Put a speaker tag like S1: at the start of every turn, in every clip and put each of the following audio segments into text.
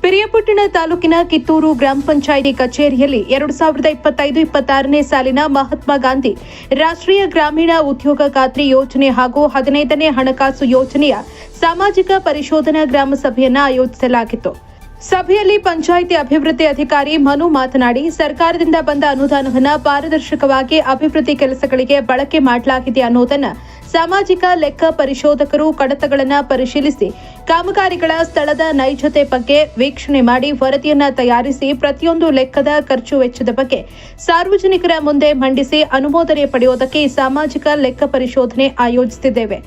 S1: ಪಿರಿಯಾಪಟ್ಟಣ ತಾಲೂಕಿನ ಕಿತ್ತೂರು ಗ್ರಾಮ ಪಂಚಾಯಿತಿ ಕಚೇರಿಯಲ್ಲಿ 2025-26ನೇ ಸಾಲಿನ ಮಹಾತ್ಮ ಗಾಂಧಿ ರಾಷ್ಟ್ರೀಯ ಗ್ರಾಮೀಣ ಉದ್ಯೋಗ ಖಾತ್ರಿ ಯೋಜನೆ ಹಾಗೂ 15ನೇ ಹಣಕಾಸು ಯೋಜನೆಯ ಸಾಮಾಜಿಕ ಪರಿಶೋಧನಾ ಗ್ರಾಮ ಸಭೆಯನ್ನು ಆಯೋಜಿಸಲಾಗಿತ್ತು. ಸಭೆಯಲ್ಲಿ ಪಂಚಾಯಿತಿ ಅಭಿವೃದ್ಧಿ ಅಧಿಕಾರಿ ಮನು ಮಾತನಾಡಿ, ಸರ್ಕಾರದಿಂದ ಬಂದ ಅನುದಾನವನ್ನು ಪಾರದರ್ಶಕವಾಗಿ ಅಭಿವೃದ್ಧಿ ಕೆಲಸಗಳಿಗೆ ಬಳಕೆ ಮಾಡಲಾಗಿದೆ ಅನ್ನೋದನ್ನು ಸಾಮಾಜಿಕ ಲೆಕ್ಕ ಪರಿಶೋಧಕರು ಕಡತಗಳನ್ನು ಪರಿಶೀಲಿಸಿ ಕಾಮಗಾರಿಗಳ ಸ್ಥಳದ ನೈಜತೆ ಬಗ್ಗೆ ವೀಕ್ಷಣೆ ಮಾಡಿ ವರದಿಯನ್ನು ತಯಾರಿಸಿ ಪ್ರತಿಯೊಂದು ಲೆಕ್ಕದ ಖರ್ಚು ವೆಚ್ಚದ ಬಗ್ಗೆ ಸಾರ್ವಜನಿಕರ ಮುಂದೆ ಮಂಡಿಸಿ ಅನುಮೋದನೆ ಪಡೆಯುವುದಕ್ಕೆ ಸಾಮಾಜಿಕ ಲೆಕ್ಕ ಪರಿಶೋಧನೆ ಆಯೋಜಿಸುತ್ತಿದ್ದೇವೆ.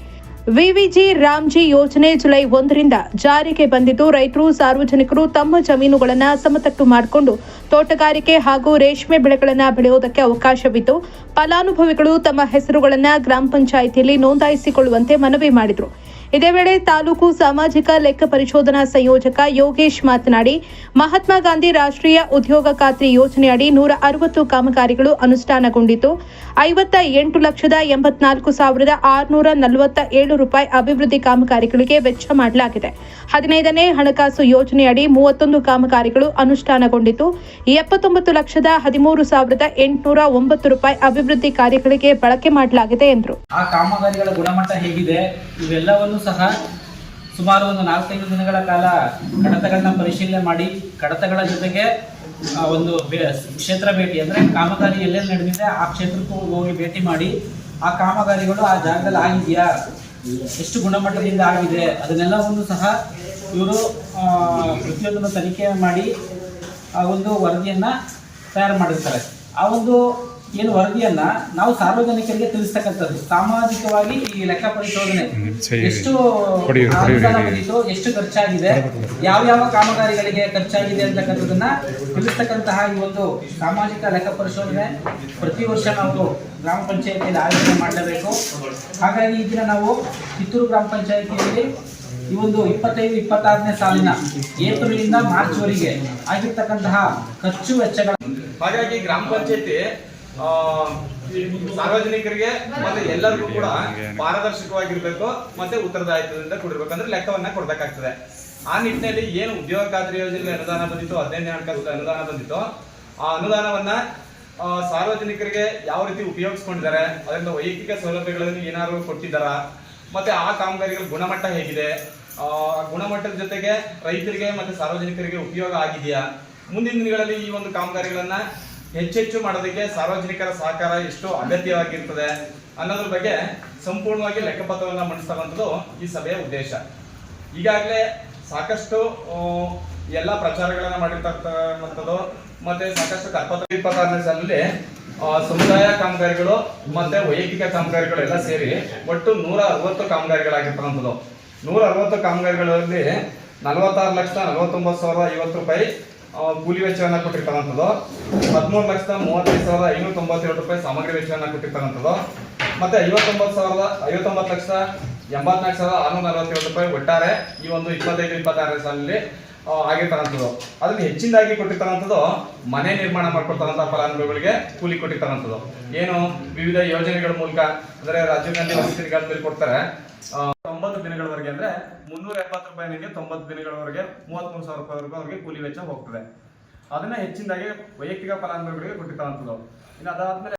S1: ವಿವಿಜಿ ರಾಮ್ಜಿ ಯೋಜನೆ ಜುಲೈ 1ರಿಂದ ಜಾರಿಗೆ ಬಂದಿದ್ದು, ರೈತರು ಸಾರ್ವಜನಿಕರು ತಮ್ಮ ಜಮೀನುಗಳನ್ನು ಸಮತಟ್ಟು ಮಾಡಿಕೊಂಡು ತೋಟಗಾರಿಕೆ ಹಾಗೂ ರೇಷ್ಮೆ ಬೆಳೆಗಳನ್ನು ಬೆಳೆಯುವುದಕ್ಕೆ ಅವಕಾಶವಿದ್ದು, ಫಲಾನುಭವಿಗಳು ತಮ್ಮ ಹೆಸರುಗಳನ್ನು ಗ್ರಾಮ ಪಂಚಾಯಿತಿಯಲ್ಲಿ ನೋಂದಾಯಿಸಿಕೊಳ್ಳುವಂತೆ ಮನವಿ ಮಾಡಿದರು. ಇದೇ ವೇಳೆ ತಾಲೂಕು ಸಾಮಾಜಿಕ ಲೆಕ್ಕ ಪರಿಶೋಧನಾ ಸಂಯೋಜಕ ಯೋಗೇಶ್ ಮಾತನಾಡಿ, ಮಹಾತ್ಮ ಗಾಂಧಿ ರಾಷ್ಟ್ರೀಯ ಉದ್ಯೋಗ ಖಾತ್ರಿ ಯೋಜನೆಯಡಿ 160 ಕಾಮಗಾರಿಗಳು ಅನುಷ್ಠಾನಗೊಂಡಿದ್ದು, 58,84,647 ರೂಪಾಯಿ ಅಭಿವೃದ್ಧಿ ಕಾಮಗಾರಿಗಳಿಗೆ ವೆಚ್ಚ ಮಾಡಲಾಗಿದೆ. 15ನೇ ಹಣಕಾಸು ಯೋಜನೆಯಡಿ 31 ಕಾಮಗಾರಿಗಳು ಅನುಷ್ಠಾನಗೊಂಡಿದ್ದು, 79,13,809 ರೂಪಾಯಿ ಅಭಿವೃದ್ಧಿ ಕಾರ್ಯಗಳಿಗೆ ಬಳಕೆ ಮಾಡಲಾಗಿದೆ ಎಂದರು.
S2: ಆ ಕಾಮಗಾರಿಗಳ ಗುಣಮಟ್ಟ ಹೇಗಿದೆ ಇವೆಲ್ಲವನ್ನು ಸಹ ಸುಮಾರು ಒಂದು 4-5 ದಿನಗಳ ಕಾಲ ಕಡತಗಳನ್ನ ಪರಿಶೀಲನೆ ಮಾಡಿ, ಕಡತಗಳ ಜೊತೆಗೆ ಒಂದು ಕ್ಷೇತ್ರ ಭೇಟಿ ಅಂದರೆ ಕಾಮಗಾರಿ ಎಲ್ಲೆಲ್ಲಿ ನಡೆದಿದೆ ಆ ಕ್ಷೇತ್ರಕ್ಕೂ ಹೋಗಿ ಭೇಟಿ ಮಾಡಿ ಆ ಕಾಮಗಾರಿಗಳು ಆ ಜಾಗದಲ್ಲಿ ಆಗಿದೆಯಾ, ಎಷ್ಟು ಗುಣಮಟ್ಟದಿಂದ ಆಗಿದೆ ಅದನ್ನೆಲ್ಲವನ್ನು ಸಹ ಇವರು ಪ್ರತಿಯೊಂದನ್ನು ತನಿಖೆ ಮಾಡಿ ಆ ಒಂದು ವರದಿಯನ್ನು ತಯಾರು ಮಾಡಿರ್ತಾರೆ. ಆ ಒಂದು ಏನು ವರದಿಯನ್ನ ನಾವು ಸಾರ್ವಜನಿಕರಿಗೆ ತಿಳಿಸ್ತಕ್ಕಂಥದ್ದು. ಸಾಮಾಜಿಕವಾಗಿ ಈ ಲೆಕ್ಕ ಪರಿಶೋಧನೆ ಎಷ್ಟು ಅನುದಾನ ಬಂದಿತ್ತು, ಎಷ್ಟು ಖರ್ಚಾಗಿದೆ, ಯಾವ ಕಾಮಗಾರಿಗಳಿಗೆ ಖರ್ಚಾಗಿದೆ ಅಂತಕ್ಕಂಥದ್ದನ್ನ ತಿಳಿಸ್ತಕ್ಕಂತಹ ಈ ಒಂದು ಸಾಮಾಜಿಕ ಲೆಕ್ಕ ಪರಿಶೋಧನೆ ಪ್ರತಿ ವರ್ಷ ನಾವು ಗ್ರಾಮ ಪಂಚಾಯಿತಿಯಲ್ಲಿ ಆಯೋಜನೆ ಮಾಡಲೇಬೇಕು. ಹಾಗಾಗಿ ಈ ದಿನ ನಾವು ಕಿತ್ತೂರು ಗ್ರಾಮ ಪಂಚಾಯಿತಿಯಲ್ಲಿ ಈ ಒಂದು 25-26ನೇ ಸಾಲಿನ ಏಪ್ರಿಲಿಂದ ಮಾರ್ಚ್ವರೆಗೆ ಆಗಿರ್ತಕ್ಕಂತಹ ಖರ್ಚು ವೆಚ್ಚಗಳ
S3: ಹಾಗಾಗಿ ಗ್ರಾಮ ಪಂಚಾಯತಿ ಸಾರ್ವಜನಿಕರಿಗೆ ಮತ್ತೆ ಎಲ್ಲರಿಗೂ ಕೂಡ ಪಾರದರ್ಶಕವಾಗಿರ್ಬೇಕು, ಮತ್ತೆ ಉತ್ತರದಾಯಿತ್ವದಿಂದ ಕೊಡಿರ್ಬೇಕು, ಅಂದ್ರೆ ಲೆಕ್ಕವನ್ನ ಕೊಡ್ಬೇಕಾಗ್ತದೆ. ಆ ನಿಟ್ಟಿನಲ್ಲಿ ಏನು ಉದ್ಯೋಗ ಖಾತ್ರಿ ಯೋಜನೆ ಅನುದಾನ ಬಂದಿತ್ತು, 15ನೇ ಹಣಕಾಸು ಅನುದಾನ ಬಂದಿತ್ತು, ಆ ಅನುದಾನವನ್ನ ಸಾರ್ವಜನಿಕರಿಗೆ ಯಾವ ರೀತಿ ಉಪಯೋಗಿಸ್ಕೊಂಡಿದ್ದಾರೆ, ಅದರಿಂದ ವೈಯಕ್ತಿಕ ಸೌಲಭ್ಯಗಳನ್ನು ಏನಾದ್ರು ಕೊಟ್ಟಿದ್ದಾರ, ಮತ್ತೆ ಆ ಕಾಮಗಾರಿಗಳ ಗುಣಮಟ್ಟ ಹೇಗಿದೆ, ಗುಣಮಟ್ಟದ ಜೊತೆಗೆ ರೈತರಿಗೆ ಮತ್ತೆ ಸಾರ್ವಜನಿಕರಿಗೆ ಉಪಯೋಗ ಆಗಿದೆಯಾ, ಮುಂದಿನ ದಿನಗಳಲ್ಲಿ ಈ ಒಂದು ಕಾಮಗಾರಿಗಳನ್ನ ಹೆಚ್ಚೆಚ್ಚು ಮಾಡೋದಕ್ಕೆ ಸಾರ್ವಜನಿಕರ ಸಹಕಾರ ಎಷ್ಟು ಅಗತ್ಯವಾಗಿರ್ತದೆ ಅನ್ನೋದ್ರ ಬಗ್ಗೆ ಸಂಪೂರ್ಣವಾಗಿ ಲೆಕ್ಕಪತ್ರವನ್ನ ಮಂಡಿಸ್ತಕ್ಕಂಥದ್ದು ಈ ಸಭೆಯ ಉದ್ದೇಶ. ಈಗಾಗಲೇ ಸಾಕಷ್ಟು ಎಲ್ಲ ಪ್ರಚಾರಗಳನ್ನ ಮಾಡಿರ್ತಕ್ಕಂಥದ್ದು, ಮತ್ತೆ ಸಾಕಷ್ಟು 26ನೇ ಸಾಲಲ್ಲಿ ಸಮುದಾಯ ಕಾಮಗಾರಿಗಳು ಮತ್ತೆ ವೈಯಕ್ತಿಕ ಕಾಮಗಾರಿಗಳು ಎಲ್ಲ ಸೇರಿ ಒಟ್ಟು 160 ಕಾಮಗಾರಿಗಳಾಗಿರ್ತಕ್ಕಂಥದ್ದು. 160 ಕಾಮಗಾರಿಗಳಲ್ಲಿ 46,49,050 ರೂಪಾಯಿ ಕೂಲಿ ವೆಚ್ಚವನ್ನ ಕೊಟ್ಟಿರ್ತಕ್ಕಂಥದ್ದು, 13,35,597 ರೂಪಾಯಿ ಸಾಮಗ್ರಿ ವೆಚ್ಚವನ್ನ ಕೊಟ್ಟಿರ್ತಕ್ಕಂಥದ್ದು, ಮತ್ತೆ 59,84,647 ರೂಪಾಯಿ ಒಟ್ಟಾರೆ ಈ ಒಂದು 25-26ನೇ ಸಾಲಲ್ಲಿ ಆಗಿರ್ತಕ್ಕಂಥದ್ದು. ಅದ್ರಲ್ಲಿ ಹೆಚ್ಚಿನದಾಗಿ ಕೊಟ್ಟಿರ್ತಕ್ಕಂಥದ್ದು ಮನೆ ನಿರ್ಮಾಣ ಮಾಡ್ಕೊಡ್ತಕ್ಕಂಥ ಫಲಾನುಭವಿಗಳಿಗೆ ಕೂಲಿ ಕೊಟ್ಟಿರ್ತಕ್ಕಂಥದ್ದು. ಏನು ವಿವಿಧ ಯೋಜನೆಗಳ ಮೂಲಕ ಅಂದ್ರೆ ರಾಜೀವ್ ಗಾಂಧಿ ವಸತಿ ನಿಗಮದಲ್ಲಿ ಕೊಡ್ತಾರೆ 90 ದಿನಗಳವರೆಗೆ, ಅಂದ್ರೆ 370 ರೂಪಾಯಿನಿಂದ 90 ದಿನಗಳವರೆಗೆ 33,000 ರೂಪಾಯಿವರೆಗೂ ಅವರಿಗೆ ಕೂಲಿ ವೆಚ್ಚ ಹೋಗ್ತದೆ. ಅದನ್ನ ಹೆಚ್ಚಿನದಾಗಿ ವೈಯಕ್ತಿಕ ಫಲಾನುಭವಿಗಳಿಗೆ ಕೊಟ್ಟಿರ್ತಕ್ಕಂಥದ್ದು. ಇನ್ನು ಅದಾದ್ಮೇಲೆ